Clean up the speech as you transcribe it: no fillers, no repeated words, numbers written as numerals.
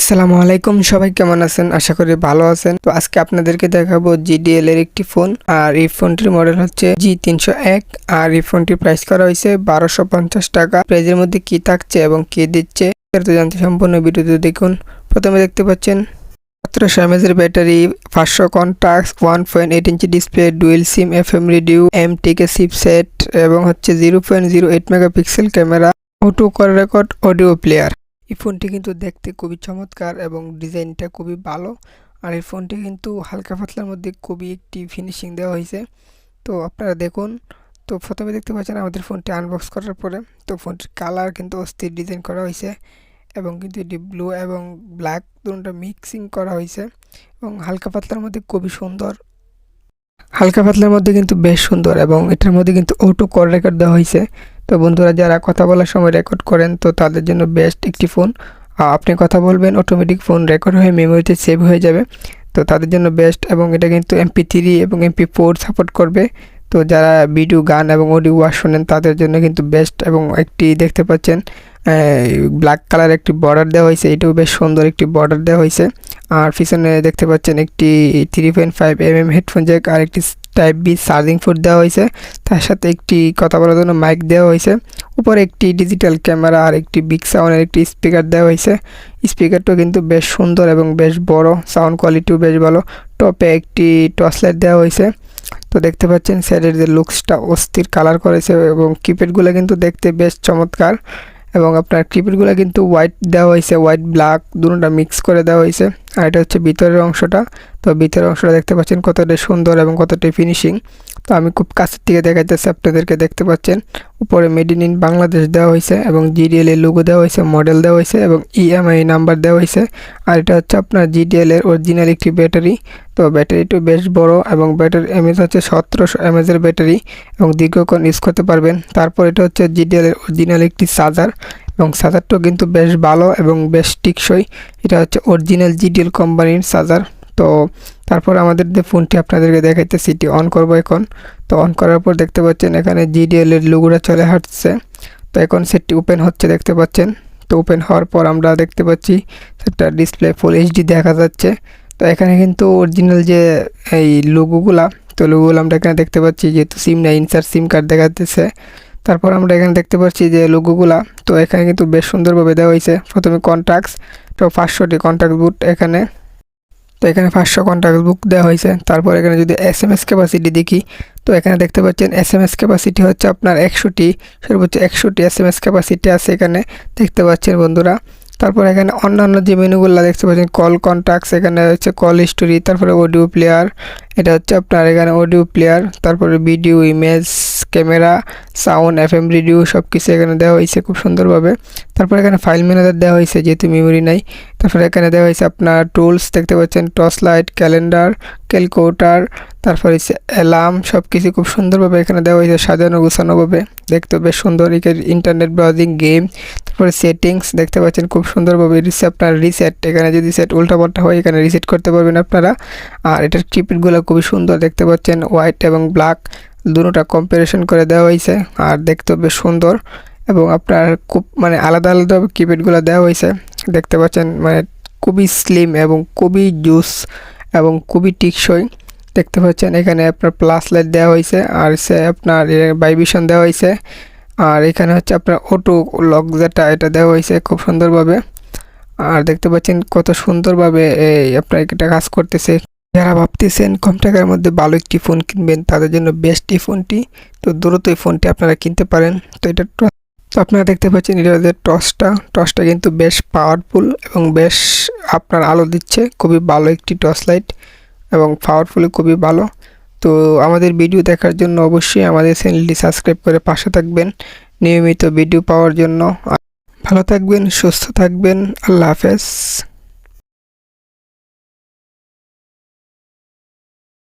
আসসালামু আলাইকুম, সবাই কেমন আছেন? আশা করি ভালো আছেন। তো আজকে আপনাদেরকে দেখাবো GDL এর একটি ফোন, আর এই ফোনটির মডেল হচ্ছে G301, আর এই ফোনটির প্রাইস করা হয়েছে 1250 টাকা। প্রাইজের মধ্যে কি থাকছে এবং কি দিচ্ছে তো জানতে সম্পূর্ণ ভিডিওতে দেখুন। প্রথমে দেখতে পাচ্ছেন 1700 mAh battery, 500 contact, 1.8 inch display, dual সিম, FM রেডিও, MTK চিপসেট এবং হচ্ছে 0.08 megapixel camera, auto call record, audio player. এই ফোনটি কিন্তু দেখতে খুবই চমৎকার এবং ডিজাইনটা খুবই ভালো। আর এই ফোনটি কিন্তু হালকা পাতলার মধ্যে খুবই একটি ফিনিশিং দেওয়া হয়েছে। তো আপনারা দেখুন। তো প্রথমে দেখতে পাচ্ছেন আমাদের ফোনটি আনবক্স করার পরে তো ফোনটির কালার কিন্তু অস্থির ডিজাইন করা হয়েছে এবং কিন্তু এটি ব্লু এবং ব্ল্যাক দুটোটা মিক্সিং করা হয়েছে এবং হালকা পাতলার মধ্যে খুবই সুন্দর। হালকা পাতলার মধ্যে কিন্তু বেশ সুন্দর এবং এটার মধ্যে কিন্তু অটো কল রেকর্ড দেওয়া হয়েছে। তো বন্ধুরা যারা কথা বলার সময় রেকর্ড করেন তো তাদের জন্য বেস্ট একটি ফোন। আপনি কথা বলবেন, অটোমেটিক ফোন রেকর্ড হয়ে মেমোরিতে সেভ হয়ে যাবে। তো তাদের জন্য বেস্ট এবং এটা কিন্তু MP3 এবং MP4 সাপোর্ট করবে। তো যারা ভিডিও, গান এবং অডিও ওয়াজ শোনেন তাদের জন্য কিন্তু বেস্ট। এবং একটি দেখতে পাচ্ছেন ব্ল্যাক কালার একটি বর্ডার দেওয়া হয়েছে, এটাও বেশ সুন্দর একটি বর্ডার দেওয়া হয়েছে। আর পিছনে দেখতে পাচ্ছেন একটি 3.5mm হেডফোন জ্যাক আর একটি টাইপ বি চার্জিং পোর্ট দেওয়া হয়েছে। তার সাথে একটি কথা বলার জন্য মাইক দেওয়া হয়েছে। উপরে একটি ডিজিটাল ক্যামেরা আর একটি বিগ সাউন্ডের একটি স্পিকার দেওয়া হয়েছে। স্পিকারটাও কিন্তু বেশ সুন্দর এবং বেশ বড়, সাউন্ড কোয়ালিটিও বেশ ভালো। টপে একটি টর্চ লাইট দেওয়া হয়েছে। তো দেখতে পাচ্ছেন সাইডের যে লুকসটা অস্থির কালার করেছে এবং কিপ্যাডগুলো কিন্তু দেখতে বেশ চমৎকার। এবং আপনার কিপ্যাডগুলো কিন্তু হোয়াইট দেওয়া হয়েছে, হোয়াইট ব্ল্যাক দুটোটা মিক্স করে দেওয়া হয়েছে। আর এটা হচ্ছে ভিতরের অংশটা। তো ভিতরের অংশটা দেখতে পাচ্ছেন কতটা সুন্দর এবং কতটা ফিনিশিং। তো আমি খুব কাছের থেকে দেখাইতেছি আপনাদেরকে। দেখতে পাচ্ছেন উপরে মেড ইন বাংলাদেশ দেওয়া হয়েছে এবং GDL এর লোগো দেওয়া হয়েছে, মডেল দেওয়া হয়েছে এবং EMI নাম্বার দেওয়া হয়েছে। আর এটা হচ্ছে আপনার GDL এর অরিজিনাল একটি ব্যাটারি। তো ব্যাটারিটা বেশ বড় এবং ব্যাটারি এমএচ হচ্ছে 1700 mAh এর ব্যাটারি এবং দীর্ঘক্ষণ ইউজ করতে পারবেন। তারপর এটা হচ্ছে GDL এর অরিজিনাল একটি চার্জার এবং চার্জারটাও কিন্তু বেশ ভালো এবং বেশ টিকসই। এটা হচ্ছে অরিজিনাল GDL কোম্পানির চার্জার। তো তারপর আমাদের যে ফোনটি আপনাদেরকে দেখাইতেছি, এটি অন করব এখন। তো অন করার পর দেখতে পাচ্ছেন এখানে GDL এর লোগোটা চলে আসছে। তো এখন সেটটি ওপেন হচ্ছে দেখতে পাচ্ছেন। তো ওপেন হওয়ার পর আমরা দেখতে পাচ্ছি সেটা ডিসপ্লে ফুল HD দেখা যাচ্ছে। তো এখানে কিন্তু অরিজিনাল যে এই লোগোগুলা, তো লোগোগুলো আমরা এখানে দেখতে পাচ্ছি, যেহেতু সিম না ইনসার্ট সিম কার্ড দেখা যাচ্ছে। তারপর আমরা এখানে দেখতে পাচ্ছি যে লোগোগুলা, তো এখানে কিন্তু বেশ সুন্দরভাবে দেওয়া হয়েছে। প্রথমে কন্ট্যাক্টস, তো 500টি কন্ট্যাক্ট বুট এখানে। তো এখানে 500 কন্ট্যাক্ট বুক দেওয়া হয়েছে। তারপর এখানে যদি SMS ক্যাপাসিটি দেখি, তো এখানে দেখতে পাচ্ছেন SMS ক্যাপাসিটি হচ্ছে আপনার 100টি, সর্বোচ্চ 100টি SMS ক্যাপাসিটি আছে এখানে দেখতে পাচ্ছেন বন্ধুরা। তারপর এখানে অন্যান্য যে মেনুগুলো দেখতে পাচ্ছেন, কল কন্ট্যাক্টস, এখানে হচ্ছে কল হিস্টোরি, তারপরে অডিও প্লেয়ার, এটা হচ্ছে আপনার এখানে অডিও প্লেয়ার, তারপরে video, image, camera, sound, FM radio সব কিছু এখানে দেওয়া হয়েছে খুব সুন্দরভাবে। তারপর এখানে ফাইল ম্যানেজার দেওয়া হয়েছে যেহেতু মেমোরি নাই। তারপরে এখানে দেওয়া হয়েছে আপনার টুলস, দেখতে পাচ্ছেন টর্চ লাইট, ক্যালেন্ডার, ক্যালকুলেটর, তারপরে হচ্ছে অ্যালার্ম, সব কিছু খুব সুন্দরভাবে এখানে দেওয়া হয়েছে সাজানো গোছানোভাবে, দেখতে বেশ সুন্দর। ইন্টারনেট ব্রাউজিং, গেম, তারপরে সেটিংস দেখতে পাচ্ছেন খুব সুন্দরভাবে। আপনার রিসেট, এখানে যদি সেট উল্টাপাল্টা হয় এখানে রিসেট করতে পারবেন আপনারা। আর এটার কিপ্যাডগুলো খুবই সুন্দর দেখতে পাচ্ছেন, হোয়াইট এবং ব্ল্যাক দুটোটা কম্পারিজন করে দেওয়া হয়েছে আর দেখতে বেশ সুন্দর। এবং আপনার খুব আলাদা আলাদা কিপ্যাডগুলো দেওয়া হয়েছে দেখতে পাচ্ছেন, খুবই স্লিম এবং খুবই জুস এবং খুবই টিকসই দেখতে পাচ্ছেন। এখানে আপনার প্লাস লাইট দেওয়া হয়েছে আর সে আপনার ভাইব্রেশন দেওয়া হয়েছে। আর এখানে হচ্ছে আপনার অটো লক যেটা, এটা দেওয়া হয়েছে খুব সুন্দরভাবে। আর দেখতে পাচ্ছেন কত সুন্দরভাবে আপনার এটা কাজ করতেছে। যারা ভাবতেছেন কম টাকার মধ্যে ভালো একটি ফোন কিনবেন তাদের জন্য বেস্ট এই ফোনটি। তো দ্রুত এই ফোনটি আপনারা কিনতে পারেন। তো এটা তো আপনারা দেখতে পাচ্ছেন এটা যে টর্চটা কিন্তু বেশ পাওয়ারফুল এবং বেশ আপনার আলো দিচ্ছে, খুবই ভালো একটি টর্চ লাইট এবং পাওয়ারফুলি খুবই ভালো। তো আমাদের ভিডিও দেখার জন্য অবশ্যই আমাদের চ্যানেলটি সাবস্ক্রাইব করে পাশে থাকবেন নিয়মিত ভিডিও পাওয়ার জন্য। ভালো থাকবেন, সুস্থ থাকবেন, আল্লাহ হাফেজ।